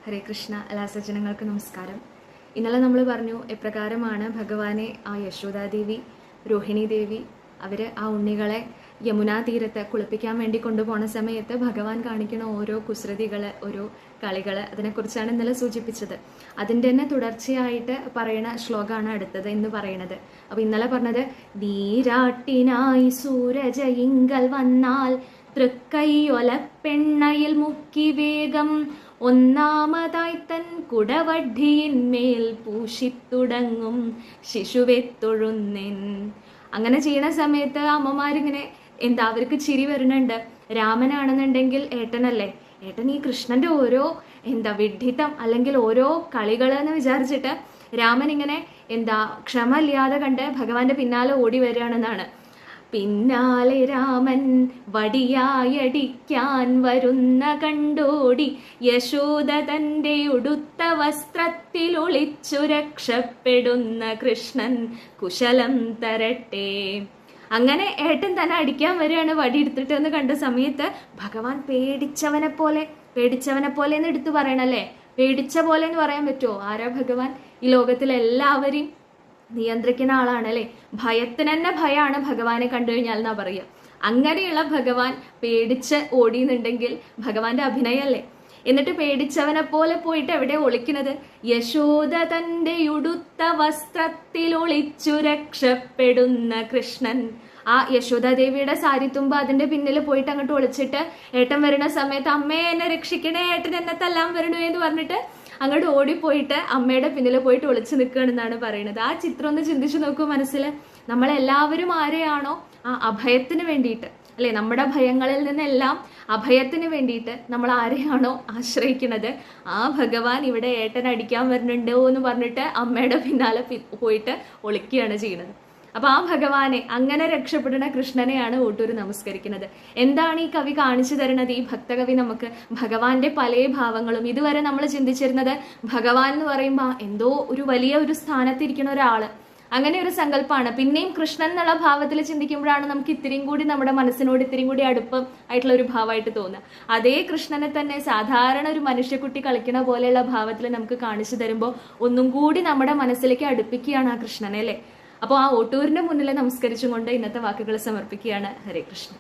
ഹരേ കൃഷ്ണ. എല്ലാ സജ്ജനങ്ങൾക്കും നമസ്കാരം. ഇന്നലെ നമ്മൾ പറഞ്ഞു എപ്രകാരമാണ് ഭഗവാനെ ആ യശോദാദേവി, രോഹിണി ദേവി അവർ ആ ഉണ്ണികളെ യമുനാ തീരത്ത് കുളിപ്പിക്കാൻ വേണ്ടി കൊണ്ടുപോകുന്ന സമയത്ത് ഭഗവാൻ കാണിക്കുന്ന ഓരോ കുസൃതികൾ, ഓരോ കളികൾ, അതിനെക്കുറിച്ചാണ് ഇന്നലെ സൂചിപ്പിച്ചത്. അതിൻ്റെ തന്നെ തുടർച്ചയായിട്ട് പറയുന്ന ശ്ലോകമാണ് അടുത്തത് എന്ന് പറയുന്നത്. അപ്പോൾ ഇന്നലെ പറഞ്ഞത്, നീരാട്ടിനായി സൂരജയിങ്കൽ വന്നാൽ തൃക്കൈയൊലപ്പെണ്ണയിൽ മുക്കി വേഗം ഒന്നാമതായി തൻ കുടവഡ്ഡിയിന്മേൽ പൂശിത്തുടങ്ങും ശിശുവെ തൊഴുന്നെൻ. അങ്ങനെ ചെയ്യണ സമയത്ത് അമ്മമാരിങ്ങനെ അവർക്ക് ചിരി വരുന്നുണ്ട്. രാമനാണെന്നുണ്ടെങ്കിൽ ഏട്ടനല്ലേ, ഏട്ടൻ ഈ കൃഷ്ണന്റെ ഓരോ വിഡ്ഢിത്തം അല്ലെങ്കിൽ ഓരോ കളികൾ എന്ന് വിചാരിച്ചിട്ട് രാമൻ ഇങ്ങനെ ക്ഷമ ഇല്ലാതെ കണ്ട് ഭഗവാന്റെ പിന്നാലെ ഓടി വരികയാണെന്നാണ്. പിന്നാലെ രാമൻ വടിയായടിക്കാൻ വരുന്ന കണ്ടോടി യശോദ തന്റെ ഉടുത്ത വസ്ത്രത്തിൽ ഒളിച്ചു രക്ഷപ്പെടുന്ന കൃഷ്ണൻ കുശലം തരട്ടെ. അങ്ങനെ ഏട്ടൻ തന്നെ അടിക്കാൻ വരികയാണ് വടി എടുത്തിട്ട് എന്ന് കണ്ട സമയത്ത് ഭഗവാൻ പേടിച്ചവനെ പോലെ എന്ന് എടുത്തു പറയണല്ലേ. പേടിച്ച പോലെ എന്ന് പറയാൻ പറ്റുമോ? ആരാ ഭഗവാൻ? ഈ ലോകത്തിലെല്ലാവരെയും നിയന്ത്രിക്കുന്ന ആളാണല്ലേ. ഭയത്തിന് തന്നെ ഭയമാണ് ഭഗവാനെ കണ്ടു കഴിഞ്ഞാൽ എന്നാ പറയുക. അങ്ങനെയുള്ള ഭഗവാൻ പേടിച്ച് ഓടിയെന്നുണ്ടെങ്കിൽ ഭഗവാന്റെ അഭിനയല്ലേ. എന്നിട്ട് പേടിച്ചവനെ പോലെ പോയിട്ട് എവിടെ ഒളിക്കുന്നത്? യശോദ തന്റെ ഉടുത്ത വസ്ത്രത്തിൽ ഒളിച്ചു രക്ഷപ്പെടുന്ന കൃഷ്ണൻ. ആ യശോദാദേവിയുടെ സാരിത്തുമ്പ് അതിന്റെ പിന്നിൽ പോയിട്ട് അങ്ങോട്ട് ഒളിച്ചിട്ട് ഏട്ടൻ വരുന്ന സമയത്ത് അമ്മയെ എന്നെ രക്ഷിക്കണേ, ഏട്ടൻ എന്നെ തല്ലാൻ വരണു എന്ന് പറഞ്ഞിട്ട് അങ്ങോട്ട് ഓടിപ്പോയിട്ട് അമ്മയുടെ പിന്നിൽ പോയിട്ട് ഒളിച്ചു നിൽക്കുകയാണെന്നാണ് പറയുന്നത്. ആ ചിത്രം ഒന്ന് ചിന്തിച്ചു നോക്കൂ മനസ്സിൽ. നമ്മളെല്ലാവരും ആരെയാണോ ആ അഭയത്തിന് വേണ്ടിയിട്ട്, അല്ലെ, നമ്മുടെ ഭയങ്ങളിൽ നിന്നെല്ലാം അഭയത്തിന് വേണ്ടിയിട്ട് നമ്മൾ ആരെയാണോ ആശ്രയിക്കുന്നത്, ആ ഭഗവാൻ ഇവിടെ ഏട്ടൻ അടിക്കാൻ വരുന്നുണ്ടോ എന്ന് പറഞ്ഞിട്ട് അമ്മയുടെ പിന്നാലെ പോയിട്ട് ഒളിക്കുകയാണ് ചെയ്യുന്നത്. അപ്പൊ ആ ഭഗവാനെ, അങ്ങനെ രക്ഷപ്പെടുന്ന കൃഷ്ണനെയാണ് ഓട്ടൂര് നമസ്കരിക്കുന്നത്. എന്താണ് ഈ കവി കാണിച്ചു തരുന്നത്? ഈ ഭക്തകവി നമുക്ക് ഭഗവാന്റെ പല ഭാവങ്ങളും, ഇതുവരെ നമ്മൾ ചിന്തിച്ചിരുന്നത് ഭഗവാൻ എന്ന് പറയുമ്പോൾ എന്തോ ഒരു വലിയ ഒരു സ്ഥാനത്തിരിക്കുന്ന ഒരാള്, അങ്ങനെ ഒരു സങ്കല്പമാണ്. പിന്നെയും കൃഷ്ണൻ എന്നുള്ള ഭാവത്തിൽ ചിന്തിക്കുമ്പോഴാണ് നമുക്ക് ഇത്തിരിയും കൂടി നമ്മുടെ മനസ്സിനോട് ഇത്തിരിയും കൂടി അടുപ്പം ആയിട്ടുള്ള ഒരു ഭാവമായിട്ട് തോന്നുക. അതേ കൃഷ്ണനെ തന്നെ സാധാരണ ഒരു മനുഷ്യക്കുട്ടി കളിക്കണ പോലെയുള്ള ഭാവത്തിൽ നമുക്ക് കാണിച്ചു തരുമ്പോൾ ഒന്നും കൂടി നമ്മുടെ മനസ്സിലേക്ക് അടുപ്പിക്കുകയാണ് ആ കൃഷ്ണനെ, അല്ലേ. അപ്പോൾ ആ ഓട്ടൂരിന്റെ മുന്നിൽ നമസ്കരിച്ചുകൊണ്ട് ഇന്നത്തെ വാക്കുകൾ സമർപ്പിക്കുകയാണ്. ഹരേ കൃഷ്ണ.